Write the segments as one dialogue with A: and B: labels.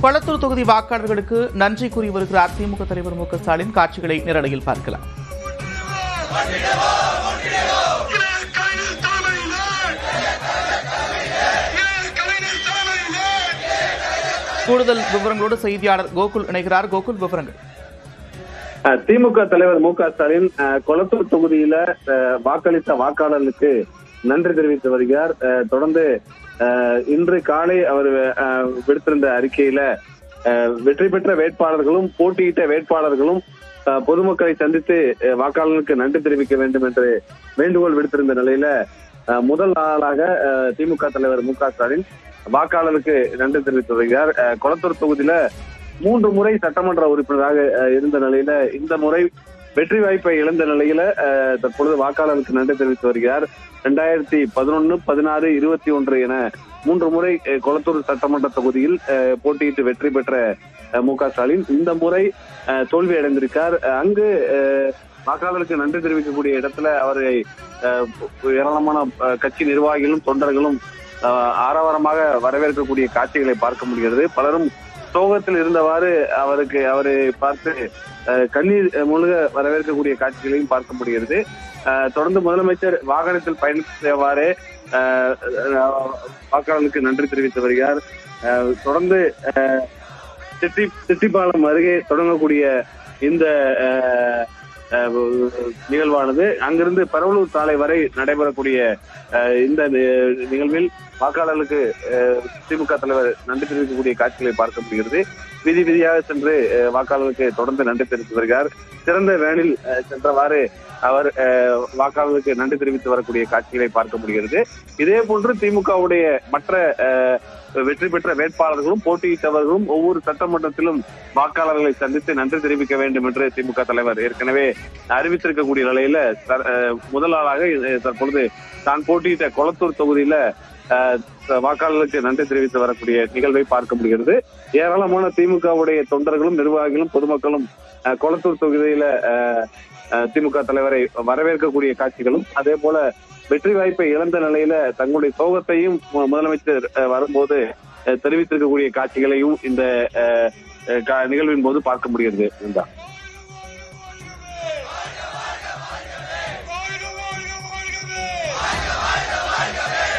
A: கொளத்தூர் தொகுதி வாக்காளர்களுக்கு நன்றி கூறி வருகிறார் திமுக தலைவர் மு க ஸ்டாலின். காட்சிகளை நேரலையில் பார்க்கலாம். கூடுதல் விவரங்களோடு செய்தியாளர் கோகுல் இணைகிறார். கோகுல், விவரங்கள்.
B: திமுக தலைவர் மு க ஸ்டாலின் கொளத்தூர் தொகுதியில வாக்களித்த வாக்காளர்களுக்கு நன்றி தெரிவித்து வருகிறார். தொடர்ந்து இன்று காலை அவர் விடுத்திருந்த அறிக்கையில வெற்றி பெற்ற வேட்பாளர்களும் போட்டியிட்ட வேட்பாளர்களும் பொதுமக்களை சந்தித்து வாக்காளர்களுக்கு நன்றி தெரிவிக்க வேண்டும் என்று வேண்டுகோள் விடுத்திருந்த நிலையில முதல் நாளாக திமுக தலைவர் மு க ஸ்டாலின் வாக்காளருக்கு நன்றி தெரிவித்து வருகிறார். கொளத்தூர் தொகுதியில 3 முறை சட்டமன்ற உறுப்பினராக இருந்த நிலையில இந்த முறை வெற்றி வாய்ப்பை இழந்த நிலையில தற்பொழுது வாக்காளருக்கு நன்றி தெரிவித்து வருகிறார். 2011, 16, 21 என 3 முறை கொளத்தூர் சட்டமன்ற தொகுதியில் போட்டியிட்டு வெற்றி பெற்ற மு க ஸ்டாலின் இந்த முறை தோல்வி அடைந்திருக்கார். அங்கு வாக்காளருக்கு நன்றி தெரிவிக்கக்கூடிய இடத்துல அவரை ஏராளமான கட்சி நிர்வாகிகளும் தொண்டர்களும் ஆரவாரமாக வரவேற்கக்கூடிய காட்சிகளை பார்க்க முடிகிறது. பலரும் சோகத்தில் இருந்தவாறு அவரை பார்த்து கண்ணீர் முழுக வரவேற்கக்கூடிய காட்சிகளையும் பார்க்க முடிகிறது. தொடர்ந்து முதலமைச்சர் வாகனத்தில் பயணித்தவாறே வாக்காளர்களுக்கு நன்றி தெரிவித்து வருகிறார். தொடர்ந்து சிட்டிப்பாலம் அருகே தொடங்கக்கூடிய இந்த நிகழ்வானது அங்கிருந்து பரவலூர் சாலை வரை நடைபெறக்கூடிய இந்த நிகழ்வில் வாக்காளர்களுக்கு திமுக தலைவர் நன்றி தெரிவிக்கக்கூடிய காட்சிகளை பார்க்க முடிகிறது. வீதி வீதியாக சென்று வாக்காளர்களுக்கு தொடர்ந்து நன்றி தெரிவித்து வருகிறார். சிறந்த வேனில் சென்றவாறு அவர் வாக்காளர்களுக்கு நன்றி தெரிவித்து வரக்கூடிய காட்சிகளை பார்க்க முடிகிறது. இதே போன்று திமுகவுடைய மற்ற வெற்றி பெற்ற வேட்பாளர்களும் போட்டியிட்டவர்களும் ஒவ்வொரு சட்டமன்றத்திலும் வாக்காளர்களை சந்தித்து நன்றி தெரிவிக்க வேண்டும் என்று திமுக தலைவர் ஏற்கனவே அறிவித்திருக்கக்கூடிய நிலையில முதல் நாளாக தற்பொழுது தான் போட்டியிட்ட கொளத்தூர் தொகுதியில வாக்காளர்களுக்கு நன்றி தெரிவித்து வரக்கூடிய நிகழ்வை பார்க்க முடிகிறது. ஏராளமான திமுகவுடைய தொண்டர்களும் நிர்வாகிகளும் பொதுமக்களும் கொளத்தூர் தொகுதியில திமுக தலைவரை வரவேற்கக்கூடிய காட்சிகளும் அதே போல வெற்றி வாய்ப்பை இழந்த நிலையில தங்களுடைய சோகத்தையும் முதலமைச்சர் வரும்போது தெரிவித்திருக்கக்கூடிய காட்சிகளையும் இந்த நிகழ்வின் போது பார்க்க முடிகிறது.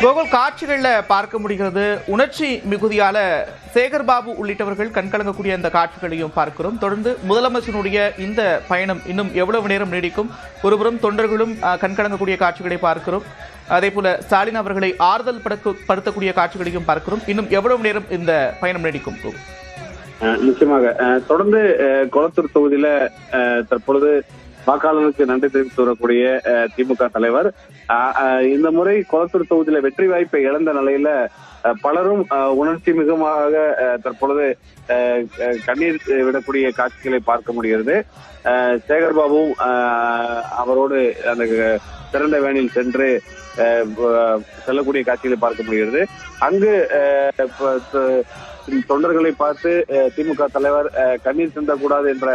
A: கோகுல், காட்சிகள்ல பார்க்க முடிகிறது. உணர்ச்சி மிகுதியால சேகர்பாபு உள்ளிட்டவர்கள் கண்கலங்கக்கூடிய அந்த காட்சிகளையும் பார்க்கிறோம். தொடர்ந்து முதலமைச்சருடைய இந்த பயணம் இன்னும் எவ்வளவு நேரம் நீடிக்கும்? ஒருபுறம் தொண்டர்களும் கண்கலங்கக்கூடிய காட்சிகளை பார்க்கிறோம். அதே போல ஸ்டாலின் அவர்களை ஆறுதல் படுத்தக்கூடிய காட்சிகளையும் பார்க்கிறோம். இன்னும் எவ்வளவு நேரம் இந்த பயணம் நீடிக்கும்?
B: நிச்சயமாக தொடர்ந்து கொளத்தூர் தொகுதியில தற்பொழுது வாக்காளர்களுக்கு நன்றி தெரிவித்து வரக்கூடிய திமுக தலைவர் இந்த முறை கொளத்தூர் தொகுதியில வெற்றி வாய்ப்பை இழந்த நிலையில பலரும் உணர்ச்சி மிகமாக தற்பொழுது கண்ணீர் விடக்கூடிய காட்சிகளை பார்க்க முடிகிறது. சேகர்பாபுவும் அவரோடு அந்த திறந்த வேனில் சென்று செல்லக்கூடிய காட்சிகளை பார்க்க முடிகிறது. அங்கு தொண்டர்களை பார்த்து திமுக தலைவர் கண்ணீர் சிந்தக்கூடாது என்ற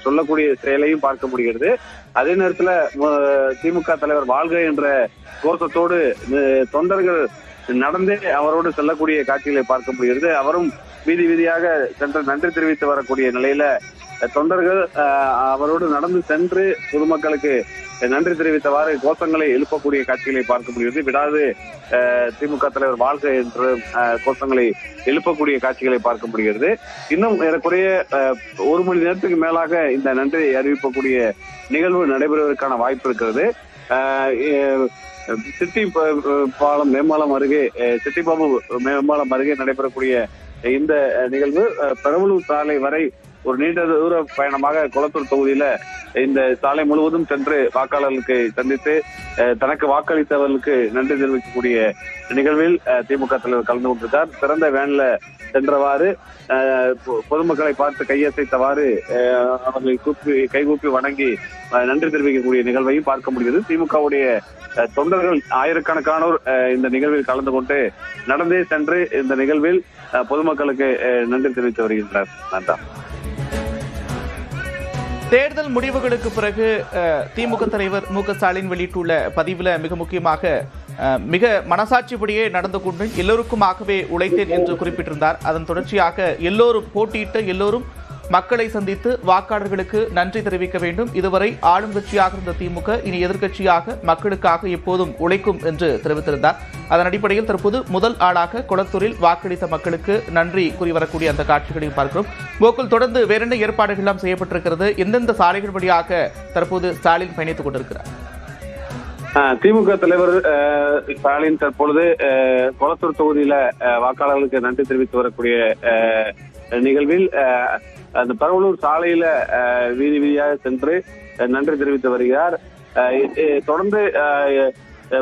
B: சொல்லக்கூடிய செயலையும் பார்க்க முடிகிறது. அதே நேரத்துல திமுக தலைவர் வாழ்க என்ற கோஷத்தோடு தொண்டர்கள் நடந்தே அவரோடு செல்லக்கூடிய காட்சிகளை பார்க்க முடிகிறது. அவரும் வீதி வீதியாக சென்று நன்றி தெரிவித்து வரக்கூடிய நிலையில தொண்டர்கள் அவரோடு நடந்து சென்று பொதுமக்களுக்கு நன்றி தெரிவித்தவாறு கோஷங்களை எழுப்பக்கூடிய காட்சிகளை பார்க்க முடிகிறது. விடாது திமுக தலைவர் வாழ்க என்று கோஷங்களை எழுப்பக்கூடிய காட்சிகளை பார்க்க முடிகிறது. இன்னும் ஏறக்குறைய 1 மணி நேரத்துக்கு மேலாக இந்த நன்றி அறிவிக்கக்கூடிய நிகழ்வு நடைபெறுவதற்கான வாய்ப்பு இருக்கிறது. சிட்டிப்பாலம் மேம்பாலம் அருகே சிட்டிபாபு மேம்பாலம் அருகே நடைபெறக்கூடிய இந்த நிகழ்வு பெரம்பலூர் சாலை வரை ஒரு நீண்ட தூர பயணமாக கொளத்தூர் தொகுதியில இந்த சாலை முழுவதும் சென்று வாக்காளர்களுக்கு சந்தித்து தனக்கு வாக்களித்தவர்களுக்கு நன்றி தெரிவிக்கக்கூடிய நிகழ்வில் திமுக தலைவர் கலந்து கொண்டிருக்கார். சிறந்த வேன்ல சென்றவாறு பொதுமக்களை பார்த்து கையசைத்தவாறு அவர்களை கைகூப்பி வணங்கி நன்றி தெரிவிக்கக்கூடிய நிகழ்வையும் பார்க்க முடிகிறது. திமுகவுடைய தொண்டர்கள் ஆயிரக்கணக்கானோர் இந்த நிகழ்வில் கலந்து கொண்டு நடந்தே சென்று இந்த நிகழ்வில் பொதுமக்களுக்கு நன்றி தெரிவித்து வருகின்றனர். நன்றி.
A: தேர்தல் முடிவுகளுக்கு பிறகு திமுக தலைவர் மு க ஸ்டாலின் வெளியிட்டுள்ள பதிவில் மிக முக்கியமாக மிக மனசாட்சிப்படியே நடந்து கொண்டு எல்லோருக்குமாகவே உழைத்தேன் என்று குறிப்பிட்டிருந்தார். அதன் தொடர்ச்சியாக எல்லோரும் போட்டியிட்ட எல்லோரும் மக்களை சந்தித்து வாக்காளர்களுக்கு நன்றி தெரிவிக்க வேண்டும். இதுவரை ஆளும் கட்சியாக இருந்த திமுக இனி எதிர்க்கட்சியாக மக்களுக்காக எப்போதும் உழைக்கும் என்று தெரிவித்திருந்தார். அதன் அடிப்படையில் தற்போது முதல் ஆளாக கொளத்தூரில் வாக்களித்த மக்களுக்கு நன்றி கூறி வரக்கூடிய அந்த காட்சிகளையும் பார்க்கிறோம். கோகுல், தொடர்ந்து வேறென்ன ஏற்பாடுகள் எல்லாம் செய்யப்பட்டிருக்கிறது? எந்தெந்த சாலைகள் வழியாக தற்போது ஸ்டாலின் பயணித்துக் கொண்டிருக்கிறார்?
B: திமுக தலைவர் ஸ்டாலின் தற்பொழுது கொளத்தூர் தொகுதியில வாக்காளர்களுக்கு நன்றி தெரிவித்து வரக்கூடிய நிகழ்வில் அந்த பெரம்பலூர் சாலையில வீதி வீதியாக சென்று நன்றி தெரிவித்து வருகிறார். தொடர்ந்து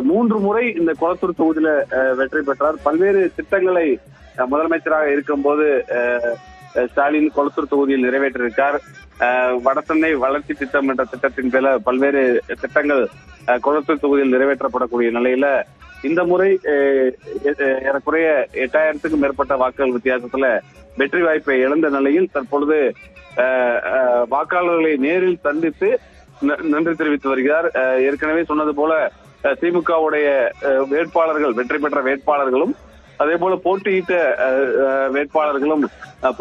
B: 3 முறை இந்த கொளத்தூர் தொகுதியில வெற்றி பெற்றார். பல்வேறு திட்டங்களை முதலமைச்சராக இருக்கும் போது ஸ்டாலின் கொளத்தூர் தொகுதியில் நிறைவேற்றியிருக்கார். வடசென்னை வளர்ச்சி திட்டம் என்ற திட்டத்தின் பேர பல்வேறு திட்டங்கள் கொளத்தூர் தொகுதியில் நிறைவேற்றப்படக்கூடிய நிலையில இந்த முறை ஏறக்குறைய 8000க்கும் மேற்பட்ட வாக்குகள் வித்தியாசத்துல வெற்றி வாய்ப்பை இழந்த நிலையில் தற்பொழுது வாக்காளர்களை நேரில் சந்தித்து நன்றி தெரிவித்து வருகிறார். ஏற்கனவே சொன்னது போல திமுகவுடைய வேட்பாளர்கள், வெற்றி பெற்ற வேட்பாளர்களும் அதே போல போட்டியிட்ட வேட்பாளர்களும்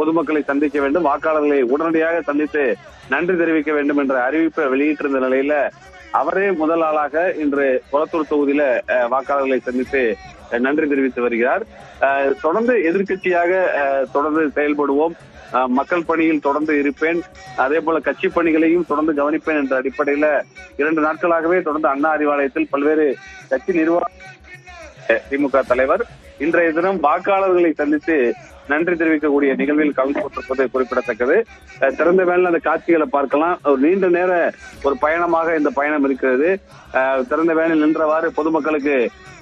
B: பொதுமக்களை சந்திக்க வேண்டும், வாக்காளர்களை உடனடியாக சந்தித்து நன்றி தெரிவிக்க வேண்டும் என்ற அறிவிப்பை வெளியிட்டிருந்த நிலையில அவரே முதல் ஆளாக இன்று கொளத்தூர் தொகுதியில வாக்காளர்களை சந்தித்து நன்றி தெரிவித்து வருகிறார். தொடர்ந்து எதிர்க்கட்சியாக தொடர்ந்து செயல்படுவோம், மக்கள் பணியில் தொடர்ந்து இருப்பேன், அதே போல கட்சி பணிகளையும் தொடர்ந்து கவனிப்பேன் என்ற அடிப்படையில 2 நாட்களாகவே தொடர்ந்து அண்ணா அறிவாலயத்தில் பல்வேறு கட்சி நிர்வாக திமுக தலைவர் இன்றைய தினம் வாக்காளர்களை சந்தித்து நன்றி தெரிவிக்கக்கூடிய நிகழ்வில் கலந்து கொண்டிருப்பது குறிப்பிடத்தக்கது. திறந்த வேலையில் அந்த காட்சிகளை பார்க்கலாம். ஒரு நீண்ட நேர ஒரு பயணமாக இந்த பயணம் இருக்கிறது. திறந்த வேலையில் நின்றவாறு பொதுமக்களுக்கு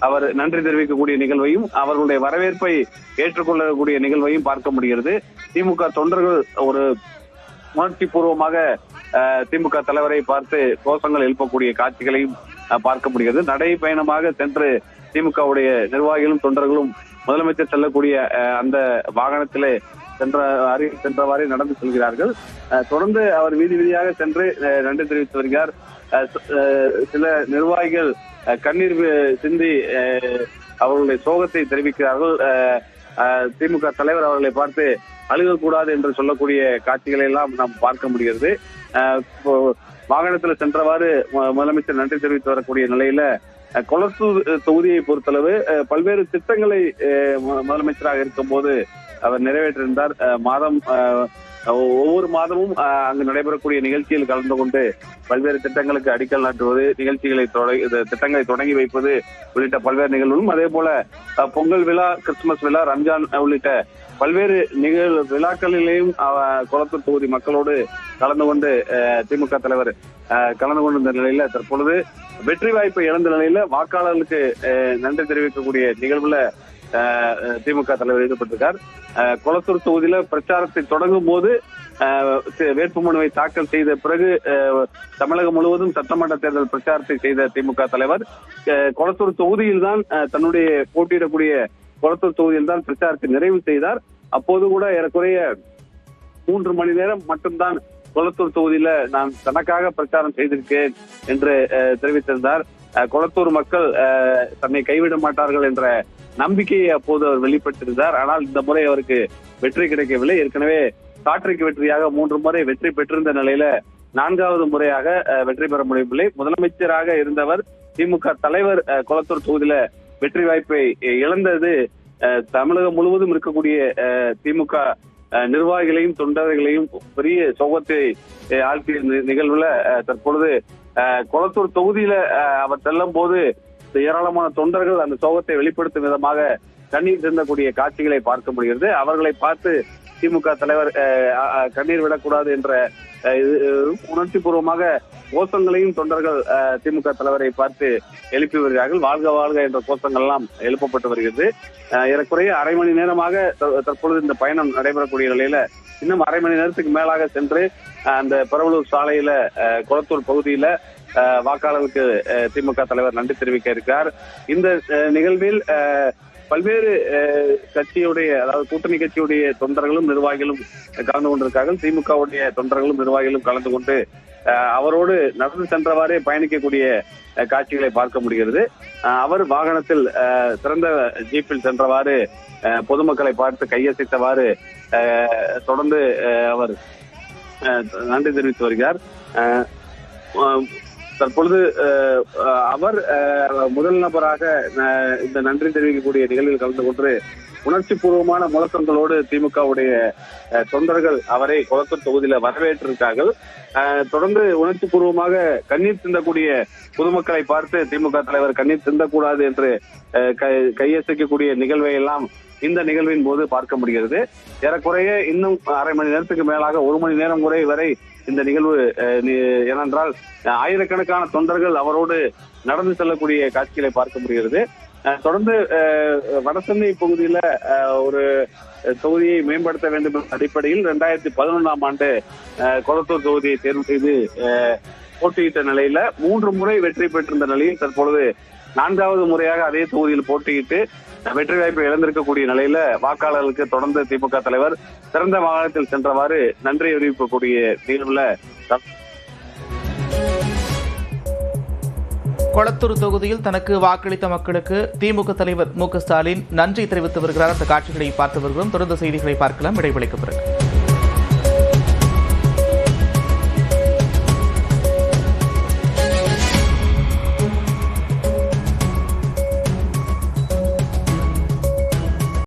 B: அவர் நன்றி தெரிவிக்கக்கூடிய நிகழ்வையும் அவர்களுடைய வரவேற்பை ஏற்றுக்கொள்ளக்கூடிய நிகழ்வையும் பார்க்க முடிகிறது. திமுக தொண்டர்கள் ஒரு உணர்ச்சி பூர்வமாக திமுக தலைவரை பார்த்து கோஷங்கள் எழுப்பக்கூடிய காட்சிகளையும் பார்க்க முடிகிறது. நடை பயணமாக சென்று திமுகவுடைய நிர்வாகிகளும் தொண்டர்களும் முதலமைச்சர் செல்லக்கூடிய அந்த வாகனத்திலே சென்றவாறே நடந்து செல்கிறார்கள். தொடர்ந்து அவர் வீதி வீதியாக சென்று நன்றி தெரிவித்து வருகிறார். சில நிர்வாகிகள் கண்ணீர் சிந்தி அவர்களுடைய சோகத்தை தெரிவிக்கிறார்கள். திமுக தலைவர் அவர்களை பார்த்து அழுகக்கூடாது என்று சொல்லக்கூடிய காட்சிகளை எல்லாம் நாம் பார்க்க முடிகிறது. வாகனத்தில் சென்றவாறு முதலமைச்சர் நன்றி தெரிவித்து வரக்கூடிய நிலையில கொளத்தூர் தொகுதியை பொறுத்தளவு பல்வேறு திட்டங்களை முதலமைச்சராக இருக்கும் போது அவர் நிறைவேற்றிருந்தார். ஒவ்வொரு மாதமும் அங்கு நடைபெறக்கூடிய நிகழ்ச்சியில் கலந்து கொண்டு பல்வேறு திட்டங்களுக்கு அடிக்கல் நாட்டுவது, திட்டங்களை தொடங்கி வைப்பது உள்ளிட்ட பல்வேறு நிகழ்வுகளும், அதே போல பொங்கல் விழா, கிறிஸ்துமஸ் விழா, ரம்ஜான் உள்ளிட்ட பல்வேறு விழாக்களிலேயும் கொளத்தூர் தொகுதி மக்களோடு கலந்து கொண்டு திமுக தலைவர் கலந்து கொண்டிருந்த நிலையில தற்பொழுது வெற்றி வாய்ப்பை இழந்த நிலையில வாக்காளர்களுக்கு நன்றி தெரிவிக்கக்கூடிய நிகழ்வுல திமுக தலைவர் ஈடுபட்டிருக்கார். கொளத்தூர் தொகுதியில பிரச்சாரத்தை தொடங்கும் போது வேட்புமனுவை தாக்கல் செய்த பிறகு தமிழகம் முழுவதும் சட்டமன்ற தேர்தல் பிரச்சாரத்தை செய்த திமுக தலைவர் கொளத்தூர் தொகுதியில் தான் தன்னுடைய போட்டியிடக்கூடிய கொளத்தூர் தொகுதியில் தான் பிரச்சாரத்தை நிறைவு செய்தார். அப்போது கூட ஏறக்குறைய 3 மணி நேரம் மட்டும்தான் கொளத்தூர் தொகுதியில நான் தனக்காக பிரச்சாரம் செய்திருக்கேன் என்று தெரிவித்திருந்தார். கொளத்தூர் மக்கள் தன்னை கைவிட மாட்டார்கள் என்ற நம்பிக்கையை அப்போது அவர் வெளிப்படுத்தியிருந்தார். ஆனால் இந்த முறை அவருக்கு வெற்றி கிடைக்கவில்லை. ஏற்கனவே காற்றைக்கு வெற்றியாக 3 முறை வெற்றி பெற்றிருந்த நிலையில 4வது முறையாக வெற்றி பெற முடியவில்லை. முதலமைச்சராக இருந்தவர் திமுக தலைவர் கொளத்தூர் தொகுதியில வெற்றி வாய்ப்பை இழந்தது தமிழகம் முழுவதும் இருக்கக்கூடிய திமுக நிர்வாகிகளையும் தொண்டர்களையும் பெரிய சோகத்தை ஆழ்த்திய நிகழ்வுல தற்பொழுது கொளத்தூர் தொகுதியில அவர் செல்லும் போது ஏராளமான தொண்டர்கள் அந்த சோகத்தை வெளிப்படுத்தும் விதமாக கண்ணீர் சிந்தக்கூடிய காட்சிகளை பார்க்க முடிகிறது. அவர்களை பார்த்து திமுக தலைவர் கண்ணீர் விடக்கூடாது என்ற உணர்ச்சி பூர்வமாக கோஷங்களையும் தொண்டர்கள் திமுக தலைவரை பார்த்து எழுப்பி வருகிறார்கள். வாழ்க வாழ்க என்ற கோஷங்கள் எல்லாம் எழுப்பப்பட்டு வருகிறது. ஏறக்குறைய அரை மணி நேரமாக தற்பொழுது இந்த பயணம் நடைபெறக்கூடிய நிலையில இன்னும் அரை மணி நேரத்துக்கு மேலாக சென்று அந்த பெரம்பலூர் சாலையில கொளத்தூர் பகுதியில வாக்காளருக்கு திமுக தலைவர் நன்றி தெரிவிக்க இருக்கிறார். இந்த நிகழ்வில் பல்வேறு கட்சியுடைய, அதாவது கூட்டணி கட்சியுடைய தொண்டர்களும் நிர்வாகிகளும் கலந்து கொண்டிருக்கார்கள். திமுகவுடைய தொண்டர்களும் நிர்வாகிகளும் கலந்து கொண்டு அவரோடு நடந்து சென்றவாறே பயணிக்கக்கூடிய காட்சிகளை பார்க்க முடிகிறது. அவர் வாகனத்தில் சிறந்த ஜீப்பில் சென்றவாறு பொதுமக்களை பார்த்து கையசைத்தவாறு தொடர்ந்து அவர் நன்றி தெரிவித்து வருகிறார். தற்பொழுது அவர் முதல் நபராக இந்த நன்றி தெரிவிக்கக்கூடிய நிகழ்வில் கலந்து கொண்டு உணர்ச்சி பூர்வமான முழக்கங்களோடு திமுகவுடைய தொண்டர்கள் அவரை கொளத்தூர் தொகுதியில வரவேற்றிருக்கார்கள். தொடர்ந்து உணர்ச்சி பூர்வமாக கண்ணீர் சிந்தக்கூடிய பொதுமக்களை பார்த்து திமுக தலைவர் கண்ணீர் சிந்தக்கூடாது என்று கையசைக்கக்கூடிய நிகழ்வை எல்லாம் இந்த நிகழ்வின் போது பார்க்க முடிகிறது. ஏறக்குறைய இன்னும் அரை மணி நேரத்துக்கு மேலாக 1 மணி நேரம் வரை இந்த நிகழ்வு, ஏனென்றால் ஆயிரக்கணக்கான தொண்டர்கள் அவரோடு நடந்து செல்லக்கூடிய காட்சிகளை பார்க்க முடிகிறது. தொடர்ந்து வடசென்னை பகுதியில ஒரு தொகுதியை மேம்படுத்த வேண்டும் என்ற அடிப்படையில் 2011ஆம் ஆண்டு கொளத்தூர் தொகுதியை தேர்வு செய்து போட்டியிட்ட நிலையில 3 முறை வெற்றி பெற்றிருந்த நிலையில் தற்பொழுது 4வது முறையாக அதே தொகுதியில் போட்டியிட்டு வெற்றி வாய்ப்பை இழந்திருக்கக்கூடிய நிலையில வாக்காளர்களுக்கு தொடர்ந்து திமுக தலைவர் சிறந்த வாகனத்தில் சென்றவாறு நன்றி அறிவிக்கக்கூடிய நிகழ்வுல
A: கொளத்தூர் தொகுதியில் தனக்கு வாக்களித்த மக்களுக்கு திமுக தலைவர் மு.க. ஸ்டாலின் நன்றி தெரிவித்து வருகிறார். அந்த காட்சிகளை பார்த்து வருகிறோம். தொடர்ந்து செய்திகளை பார்க்கலாம் இடைவெளிக்கு பிறகு.